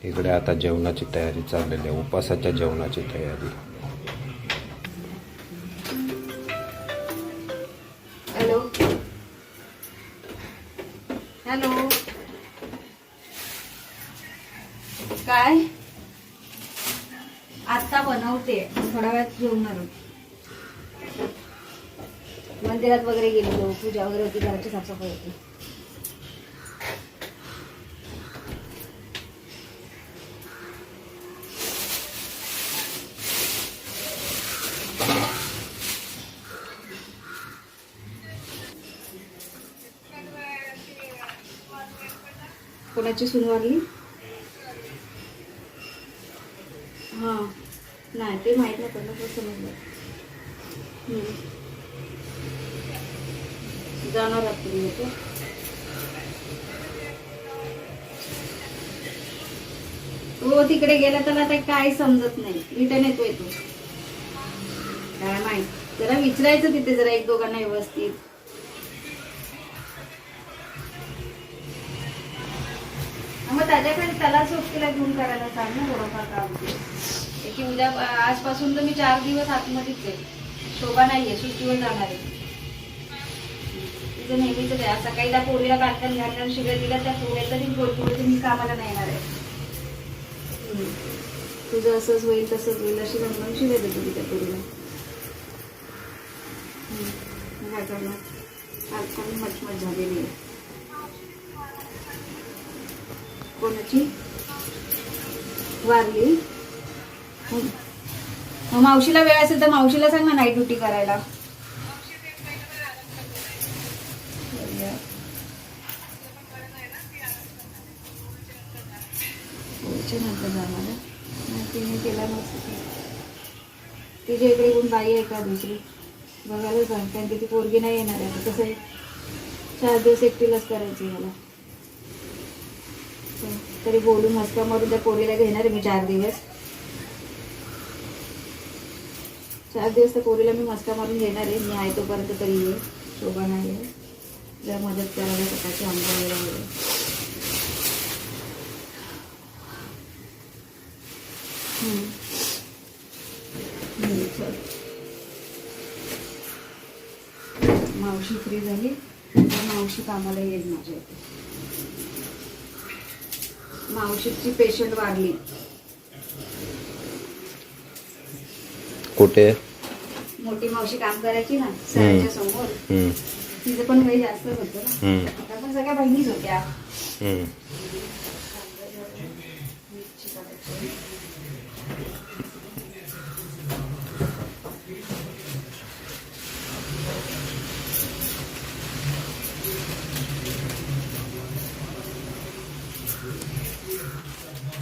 इकडे आता जेवणाची तयारी चाललेली आहे, उपासाच्या जेवणाची तयारी. हॅलो हॅलो, काय आता बनवते, थोड्या वेळात जेवणार. मंदिरात वगैरे गेलेलो, पूजा वगैरे होती, घराची साफसफाई होती. कोणाची सून वारली? हां, नाही ते माहीत नाही पडलं, पण समजलं. जाणार रात्री येतो. हो, तिकडे गेला तर आता काही समजत नाही. रिटर्न येतोय तो, काय माहित. जरा विचारायचं तिथे, जरा एक दोघांना व्यवस्थित. मग त्याच्याकडे त्याला सोबतीला घेऊन करायला सांग ना थोडंफार काम. की उद्या आजपासून तर मी 4 दिवस आतमध्येच आहे. शोभा नाहीये, सुट्टीवर जाणार आहे. तिचं नेहमीच आहे. सकाळी त्या पोरीला काढताना घालताना शिव्या दिल्या, त्या पोऱ्या तरी बोलते मी कामाला नाही येणार आहे. तुझं असंच होईल तसंच होईल अशी म्हणून शिव्या देतो मी त्या पोरीला. काय करणार, आज पण मचमच झालेली आहे. कोणाची वारली? मग मावशीला वेळ असेल तर मावशीला सांग ना नाईट ड्युटी करायला. नंतर जाणार तिने केला नसतं. तिच्या इकडे कोण बाई आहे का दुसरी बघायला सांग, कारण की ती पोरगी नाही येणार आहे. कसं आहे, 4 दिवस एकटीलाच करायची मला. तरी बोलून मस्का मारून त्या पोरीला घेणार आहे मी 4 दिवस. 4 दिवस त्या पोरीला मी मस्का मारून घेणार आहे. मी आहे तोपर्यंत तरी ये. शोभा नाही आहे, जरा मदत करायला सकाळची आंघोळीला वगैरे. मावशी फ्री झाली तर मावशी कामाला येईल माझ्या इथे. मावशीची पेशंट वारली. कुठे? मोठी मावशी काम करायची ना सरांच्या समोर, तिचं पण वय जास्तच होतं ना. आता पण सगळ्या बहिणीच होत्या.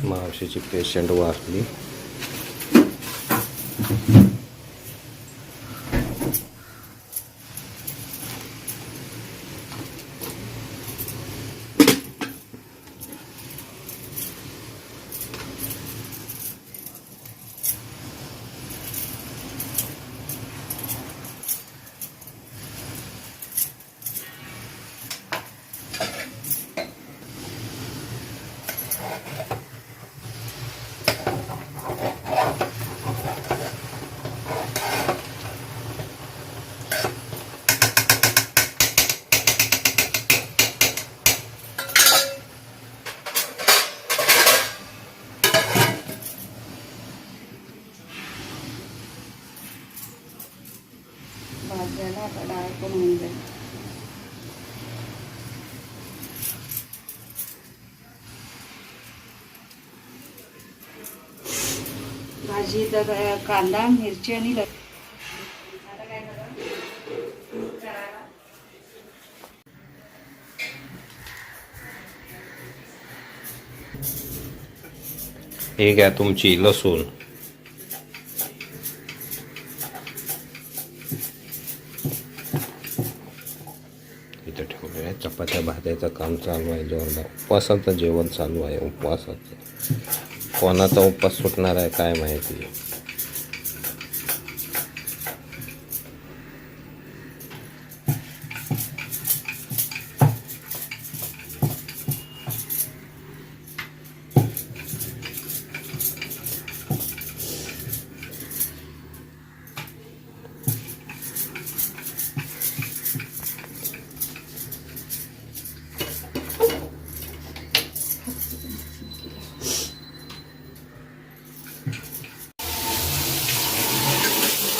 मावशीची पेशंट वारली. भाज्याला आता डाळ पण होऊन जाईल. भाजी तर कांदा मिरची आणि आता काय करायला. हे घ्या तुमची लसूण. इथं ठेवलं आहे. चपात्या भाजायचं काम चालू आहे जोरदार. उपवासाचं जेवण चालू आहे. उपवासाचं कोणाचा उपवास सुटणार आहे काय माहिती.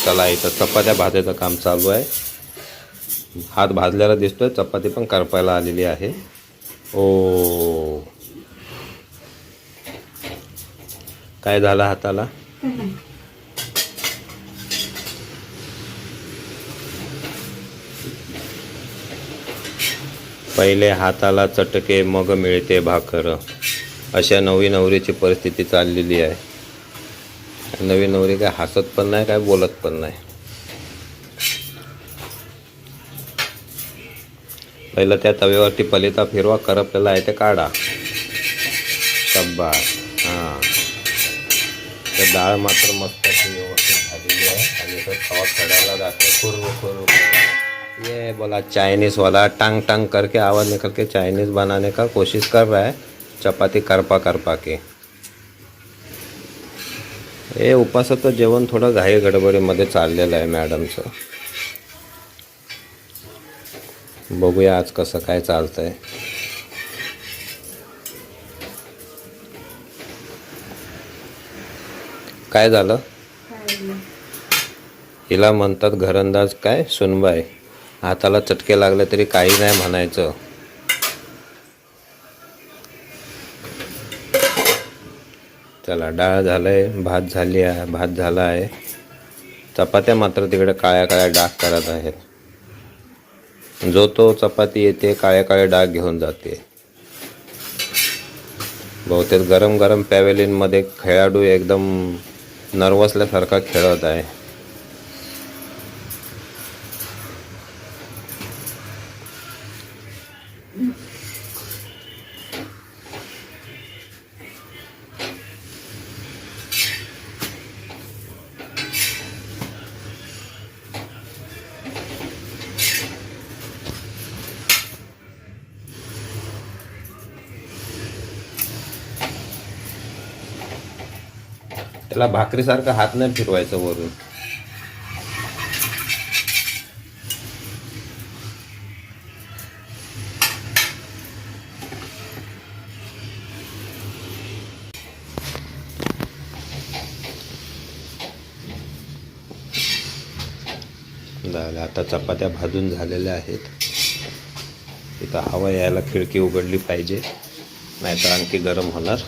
चला इथं चपात्या भाजायचं काम चालू आहे. हात भाजलेला दिसतोय, चपाती पण करपायला आलेली आहे. ओ काय झालं हाताला? पहिले हाताला चटके मग मिळते भाकर, अशा नवी नवरीची परिस्थिती चाललेली आहे. नवी नवरी काय हसत पण नाही, काय बोलत पण नाही. पहिलं त्या तव्यावरती पलिता फिरवा, करपलेला आहे ते काढा. शाबास. हां, तर डाळ मात्र मस्त व्यवस्थित झालेली आहे. आणि तो खवा खडायला जातो. खुरू ये बोला चाइनीज़ वाला टांग टांग करके आवाज़ निकल के चाइनीज़ बनाने का कोशिश कर रहा है, चपाती करपा के. हे उपासाचं जेवण थोडं घाई गडबडीमध्ये चाललेलं आहे मॅडमचं. बघूया आज कसं काय चालतंय. काय झालं? हिला म्हणतात घरंदाज, काय सुनबाई. हाताला चटके लागले तरी काही नाही म्हणायचं. चला डाळ झालंय, भात झाला आहे. चपात्या मात्र तिकडे काळ्या काळ्या डाग करत आहेत. जो तो चपाती येते काळ्या काळ्या डाग घेऊन जाते. बहुतेक गरम गरम पॅवेलिनमध्ये खेळाडू एकदम नर्वसल्यासारखा खेळत आहे. त्याला भाकरीसारखा हात नाही फिरवायचं वरून. झालं, आता चपात्या भाजून झालेल्या आहेत. इथं हवा यायला खिडकी उघडली पाहिजे, नाहीतर आणखी गरम होणार.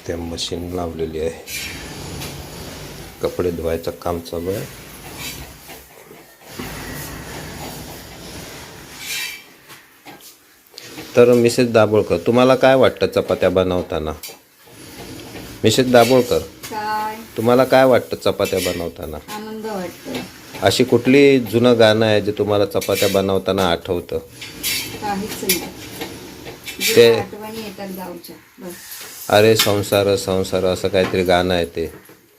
त्या मशीन लावलेली आहे, कपडे धुवायचं काम चालू आहे. तर मिसेस दाभोळकर, तुम्हाला काय वाटतं चपात्या बनवताना? मिसेस दाभोळकर, तुम्हाला काय वाटतं चपात्या बनवताना? आनंद वाटतो. अशी कुठली जुनं गाणं आहे जे तुम्हाला चपात्या बनवताना आठवतं? काहीच नाही, ते आठवणी येतात गावच्या बस. अरे संसार संसार असं काहीतरी गाणं आहे ते.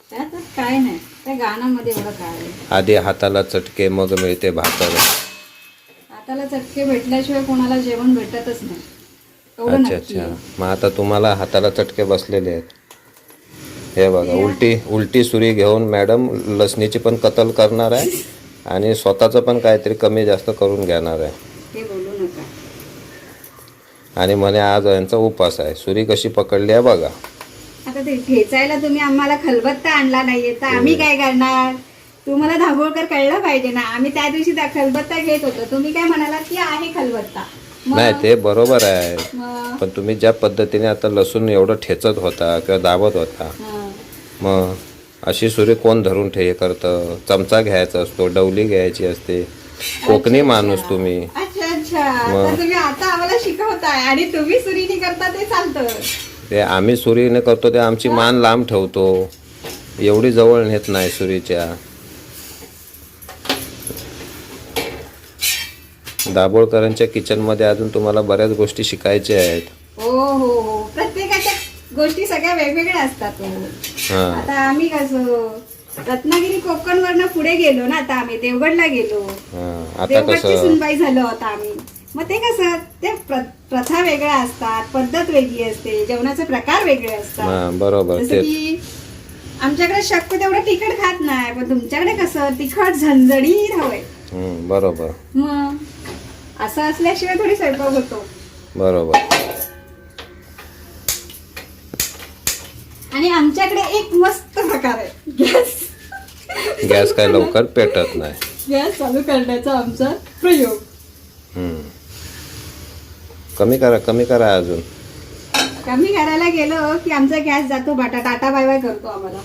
त्यात काय नाही, त्या गाण्यामध्ये एवढं काय आहे. आधी हाताला चटके मग मिळते भाकर. हाताला चटके भेटल्याशिवाय कोणाला जेवण भेटतच नाही, एवढं अच्छा नक्की अच्छा. आहे. मग आता तुम्हाला हाताला चटके बसलेले आहेत. हे बघा, उलटी सुरी घेऊन मॅडम लसणीची पण कत्तल करणार आहे आणि स्वतःचं पण काहीतरी कमी जास्त करून घेणार आहे. हे बोलू नका. आणि म्हणे आज यांचा उपास आहे. सुरी कशी पकडली आहे बघा. आता ते ठेचायला तुम्ही आम्हाला खलबत्ता आणला नाहीये तर आम्ही काय करणार? तुम्हाला दाभोळकर कळलं पाहिजे ना. आम्ही त्या दिवशी खलबत्ता घेत होतो, तुम्ही काय म्हणालात की आहे खलबत्ता. नाही ते बरोबर आहे, मग पण तुम्ही ज्या पद्धतीने आता लसूण एवढं ठेचत होता किंवा दाबत होता, मग अशी सुरी कोण धरून हे करतं? चमचा घ्यायचा असतो, डवली घ्यायची असते. कोकणी माणूस तुम्ही. अच्छा अच्छा, तर तुम्ही आता आम्हाला शिकवताय आणि तुम्ही सुरीने करता ते चालतं. ते आम्ही सुरीने करतो ते आमची मान लांब ठेवतो, एवढी जवळ नेत नाही सुरीच्या. दाभोळकरांच्या किचनमध्ये अजून तुम्हाला बऱ्याच गोष्टी शिकायच्या आहेत. हो हो हो, प्रत्येकाच्या गोष्टी सगळ्या वेगवेगळ्या असतात. हां, आता आम्ही कसं रत्नागिरी कोकण वरनं पुढे गेलो ना, आता आम्ही देवगडला गेलो. हां. आता देवगडची कसं सुनबाई झालो आता आम्ही. मग ते कसं ते प्रथा वेगळ्या असतात, पद्धत वेगळी असते, जेवणाचे प्रकार वेगळे असतात. हा, बरोबर जसं तेच. की आमच्याकडे शक्य तेवढं तिखट खात नाही, पण तुमच्याकडे कसं तिखट झणझणीत हवंय. बरोबर मग असं असल्याशिवाय थोडी स्वयंपाक होतो. बरोबर. आणि आमच्याकडे एक मस्त प्रकार आहे, गॅस काय लवकर पेटत नाही. गॅस चालू करण्याचा आमचा प्रयोग. कमी करा अजून. कमी करायला गेलो की आमचा गॅस जातो टाटा बाय बाय करतो आम्हाला.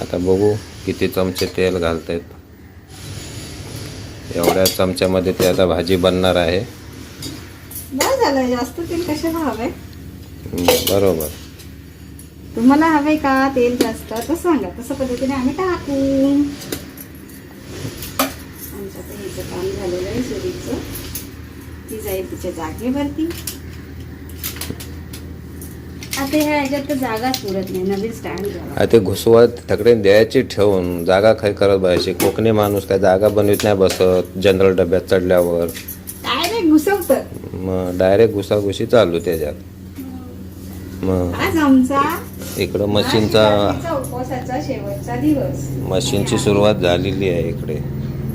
आता बघू किती चमचे तेल घालतायत. एवढ्या चमच्यामध्ये ते आता भाजी बनणार आहे. बरं झालं, जास्त तेल कशाला हवंय? बरोबर. तुम्हाला हवंय का तेल जास्त तर सांगा, तसं पद्धतीने आम्ही टाकू. आमचं आता हेच काम झालेलं आहे सुरीचं. ती जाईल तिच्या जागेवरती. आता ह्याच्यात तर जागाच पुरत नाही, नवीन स्टँड झाला. ते घुसवत तकडे द्यायची ठेवून जागा काय करत बसायची. कोकणी माणूस काय जागा बनवित नाही बसत. जनरल डब्यात चढल्यावर डायरेक्ट घुसवतं. मग डायरेक्ट घुसाघुशी चालू त्याच्यात. मग आज आमचा इकडं मशीनचा उपवासाचा शेवटचा दिवस. मशीनची सुरुवात झालेली आहे इकडे.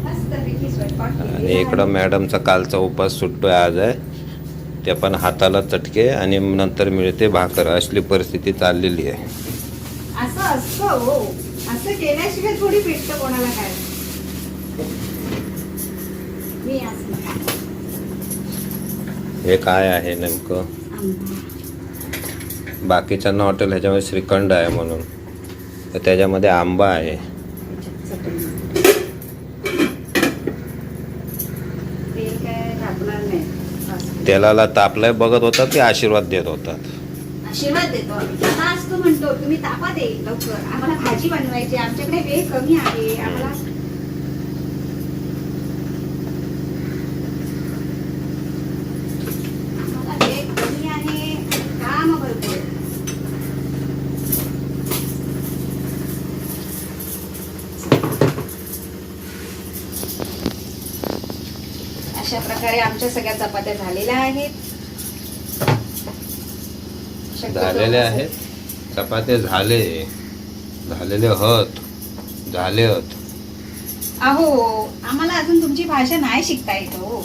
मस्तपैकी स्वयंपाक आणि इकडं मॅडमचा कालचा उपास सुटतोय आज आहे. ते पण हाताला चटके आणि नंतर मिळते भाकर, असली परिस्थिती चाललेली आहे. असं असतं हो, असं केल्याशिवाय थोडी भेटतं कोणाला काय. मी हे काय आहे नेमकं? बाकीच्यांना हॉटेल ह्याच्यामध्ये श्रीखंड आहे म्हणून, तर त्याच्यामध्ये आंबा आहे. तेल काय टाकणार नाही. तेलाला तापलाय बघत होतात की आशीर्वाद देत होतात? आशीर्वाद देतो आम्ही. आता असतो म्हणतो तुम्ही तापा दे लवकर, आम्हाला भाजी बनवायची, आमच्याकडे वेळ कमी आहे, आम्हाला वेळ कमी आहे, काम भरपूर आहे. अशा प्रकारे आमच्या सगळ्या चपात्या झालेल्या आहेत. झालेले आहेत चपात्या. झालेले हत. अहो आम्हाला अजून तुमची भाषा नाही शिकता येत हो.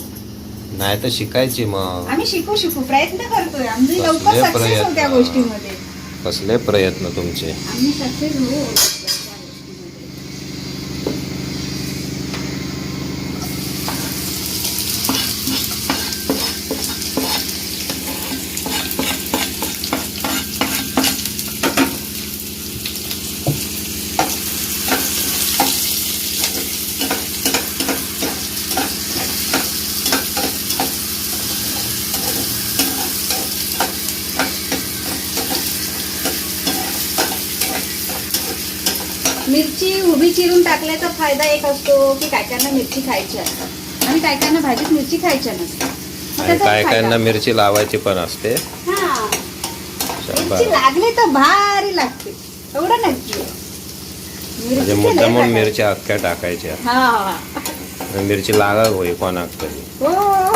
नाही तर शिकायची मग. आम्ही शिकू प्रयत्न करतोय. आम्ही कसले लवकर सक्सेस प्रयत्न? होऊ त्या गोष्टीमध्ये. कसले प्रयत्न तुमचे? आम्ही सक्सेस होऊ. मिरची उभी चिरून टाकल्याचा फायदा एक असतो की काय कायना मिरची खायची असतात आणि काय कायना भाजीत मिरची खायच्या नसतात. मग त्याचा काय फायदा. कायना मिरची लावायची पण असते. हा, मिरची लागली तर भारी लागते, एवढं नक्की. म्हणजे मुद्दामून मिरच्या अख्ख्या टाकायच्या. हा, मिरची लागा होई कोणाक तरी. हो.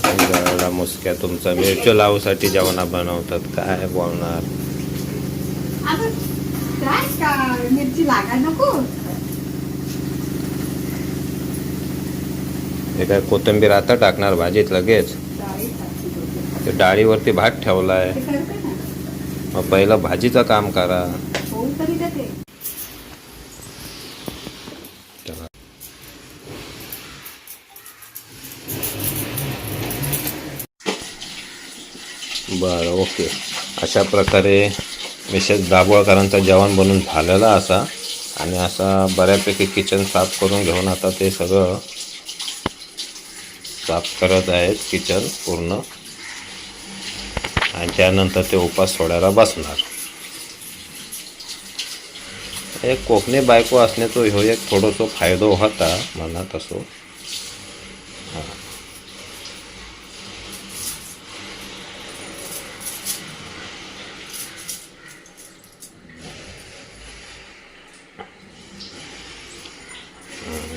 एवढा मुसक्या तुमचा. मिरची लावूसाठी जेवणा बनवतात, काय बोलणार. आता काय का मिरची लागा नको. हे काय कोथिंबीर आता टाकणार भाजीत लगेच? ते डाळीवरती भात ठेवलाय. ते करते ना. मग पहिलं भाजीचं काम करा. होऊ तरी देते. बरं, ओके. अशा प्रकारे मिसेस दाभोळकरांचं जेवण बनून झालेलं असा. आणि असा बऱ्यापैकी किचन साफ करून घेऊन आता ते सगळं साफ करत आहेत किचन पूर्ण. आणि त्यानंतर ते उपास सोडायला बसणार. एक कोकणी बायको असण्याचा ह्यो एक थोडंसं फायदो होता म्हणा तसो.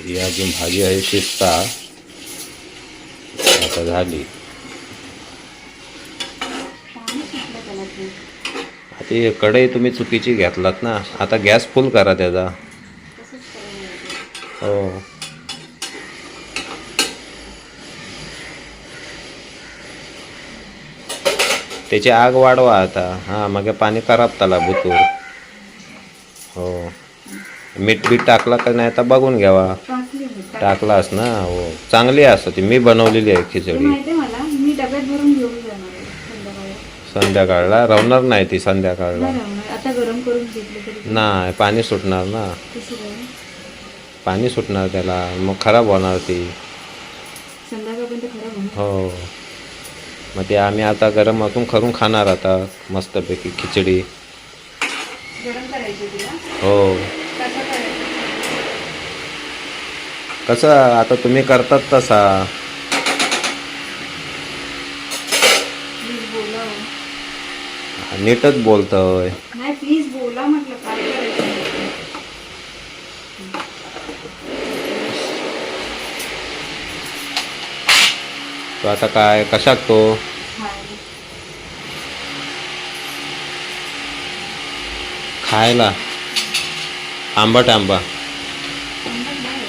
ही अजून भाजी आहे शिजता. आता झाली. पाणी सुटलं त्याला ते. आता ही कढई तुम्ही चुकीची घेतलात ना. आता गॅस फुल करा त्याचा. तसंच करायला लागेल. हो. त्याची आग वाढवा आता. हां मग पाणी करापताला बुतूर. हो. मीठ बीठ टाकला का नाही तर बघून घ्यावा. टाकली मी, टाकली. टाकलास ना. हो चांगली असतं ती. मी बनवलेली आहे ते खिचडी. माहिती आहे मला. मी डब्यात भरून घेऊन जाणार आहे संध्याकाळी. संध्याकाळला राहणार नाही ती संध्याकाळला. नाही राहणार. आता गरम करून घेतलं तरी नाही पाणी सुटणार ना. कसं काय? पाणी सुटणार त्याला मग खराब होणार ती. संध्याकाळपर्यंत खराब होणार. हो. मग ते आम्ही आता गरम करून करून खाणार आता मस्तपैकी खिचडी. गरम करायची तिला. हो. कसं करायचं? कसं आता तुम्ही करतात तसा. प्लीज बोला हो. नीटच बोलतोय. नाही प्लीज बोला म्हटलं काय करायचं. तो आता काय कशात तो हाय. खायला आंबट आंबा. आंबट नाही.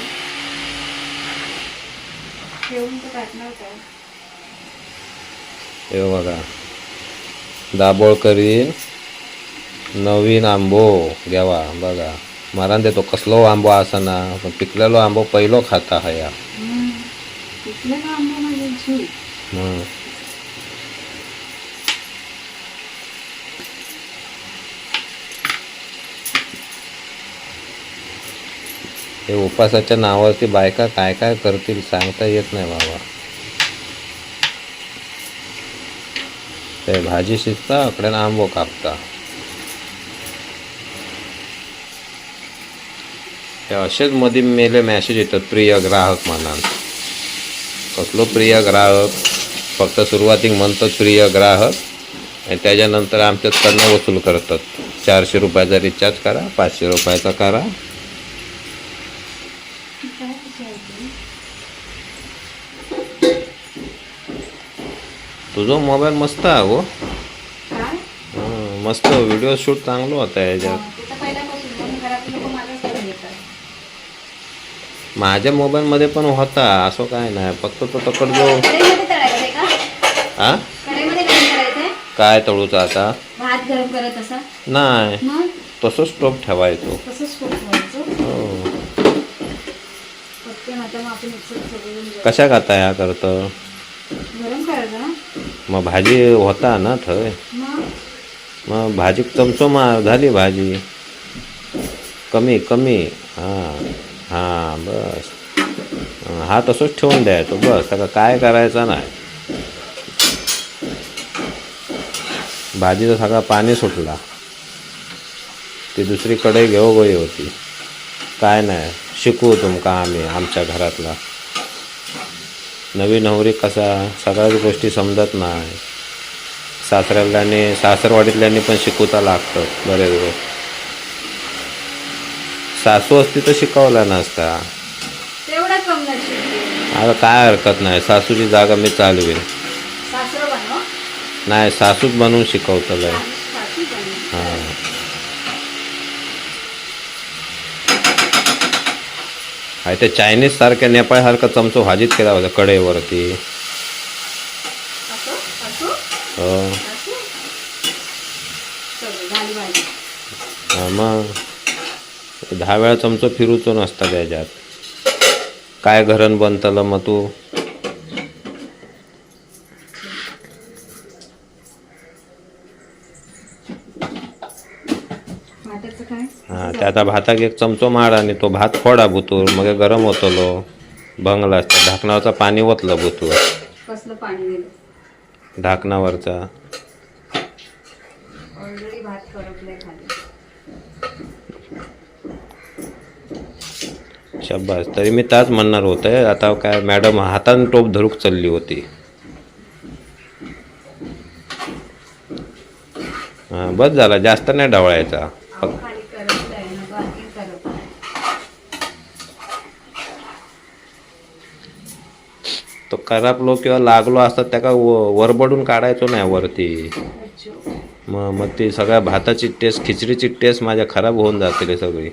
ठेवून तर टाकणार काय? हे बघा दाबोळ करीन नवीन आंबो घ्यावा. बघा मारान देतो कसलो आंबो असा ना. पण पिकलेलो आंबो पहिलो खाता हया. पिकलं का आंबा माझ्या जीव. हं. हे उपासाच्या नावावरती बायका काय काय करतील सांगता येत नाही बाबा. ते भाजी शिजता अकडे आंबो कापता. हे असेच मध्ये मेले मॅसेज येतात प्रिय ग्राहक म्हणान. कसलो प्रिय ग्राहक. फक्त सुरुवातीक म्हणतात प्रिय ग्राहक आणि त्याच्यानंतर आमच्याकडनं वसूल करतात. 400 रुपयाचा रिचार्ज करा, 500 रुपयाचा करा. काय विचारायचं? तुझा मोबाईल मस्त आहे हो. काय? मस्त व्हिडिओ शूट चांगलं होता याच्यात. ते तर पहिल्यापासून मग घरातले लोक माझ्याच कडे येतात. माझ्या मोबाईलमध्ये पण होता असं काय नाही. फक्त तो तकड जो कढईमध्ये तळायचंय का? हा कढईमध्ये गरम करायचंय? काय तळूचा आता भात गरम करत असा? नाही मग तसंच स्टोप ठेवायचो. तसंच ठेवायचं. हो. फक्त आता मग आपण मिक्सर सगळं कशा खाता या करतं. गरम करायचं ना. मग भाजी होता ना थंय. मग भाजी चमचो मार झाली भाजी. कमी कमी. हां हां बस. हा तसंच ठेवून द्यायचो बस. त्याला काय करायचं नाही. भाजीचं सगळं पाणी सुटला. ती दुसरी कढई घेऊ गोई होती. काय नाही शिकवू तुमका आम्ही आमच्या घरातला. नवी नवरी कसा सगळ्याच गोष्टी समजत नाही. सासऱ्याल्याने सासरवाडीतल्यानी पण शिकवता लागतात बरेच वेळ. सासू असती तर शिकवला नसता. तेवढा कम नशीब. आता काय हरकत नाही. सासूची जागा मी चालवेन. सासरं बनव. नाही सासूच बनवून शिकवतलंय. सासू बनव. हां हाय ते चायनीज सारख्या नेपाळसारखा चमचो भाजीत केला होता कढईवरती. असं असं हो. असं सगळं झाली भाजी. हां मग 10 वेळा चमचो फिरूचो नसता त्याच्यात. काय घरण बनतलं मग तू. भाताचं काय? हां ते आता भाताक एक चमचो मार आणि तो भात फोडा बुतूर मग गरम होतलो. भंगला असता ढाकणावरचा पाणी ओतलं बुतूर. कसलं पाणी दिलं? ढाकणावरचा. ऑलरेडी भात करपलाय खाली. शब्बास. तरी मी त्याच म्हणणार होतं. आता काय मॅडम हातानं टोप धरूक चालली होती. हां बस झाला जास्त नाही ढवळायचा. अहो, खाली करपलाय ना. बाकी करपलाय. करापलो किंवा लागलो असतात त्याका वरबडून काढायचो नाही वरती. मग ती सगळ्या भाताची टेस्ट खिचडीची टेस्ट माझ्या खराब होऊन जाते सगळी.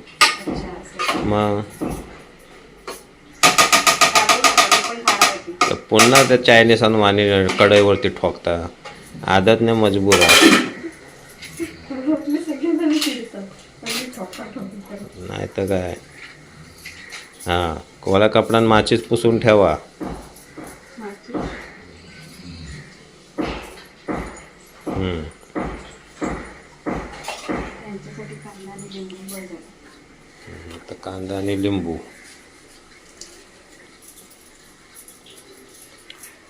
मग तर पुन्हा त्या चायनीज आणून आणि कढईवरती ठोकता. आदतने मजबूर आहे. नाही तर काय. हां, कोला कपड्यानं माचीच पुसून ठेवा. तर कांदा आणि लिंबू.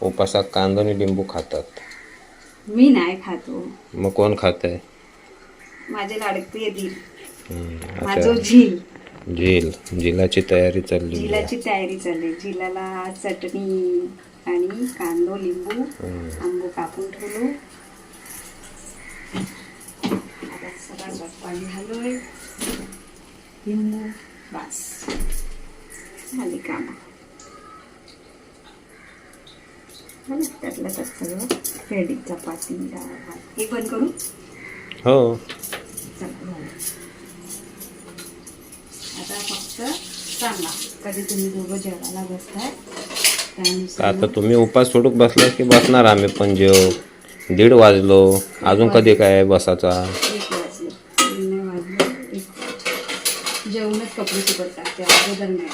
उपासात कांदा आणि लिंबू खातात. मी नाही खातो. मग कोण खात आहे? माझे लाडके दिल. अच्छा. माझो झील. झिलाची तयारी चालली. झिलाची तयारी चालली. झिलाला चटणी आणि कांदो लिंबू आंबो कापून ठेवलो. आता सगळा पाणी घालोय. लिंबू बस झाली काम. त्यातलं त्यात सगळं रेडी. चपाती डाळ भात. हे बंद करू. हो. आता फक्त सांगा कधी तुम्ही दोघं जेवायला बसताय त्यानुसार. आता तुम्ही उपास सोडून बसला की बसणार आम्ही पण. 1:30 वाजलो. अजून कधी काय बसाचा. 1 वाजले. 3 नाही वाजले. 1 जेवणच कपडे सुकत टाकते अगोदर नाही.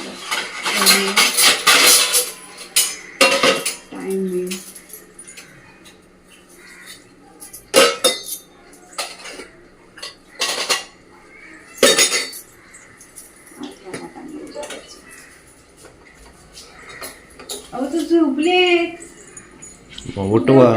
टाईम मिळेल. अहो तू झोपले. मग उठवा.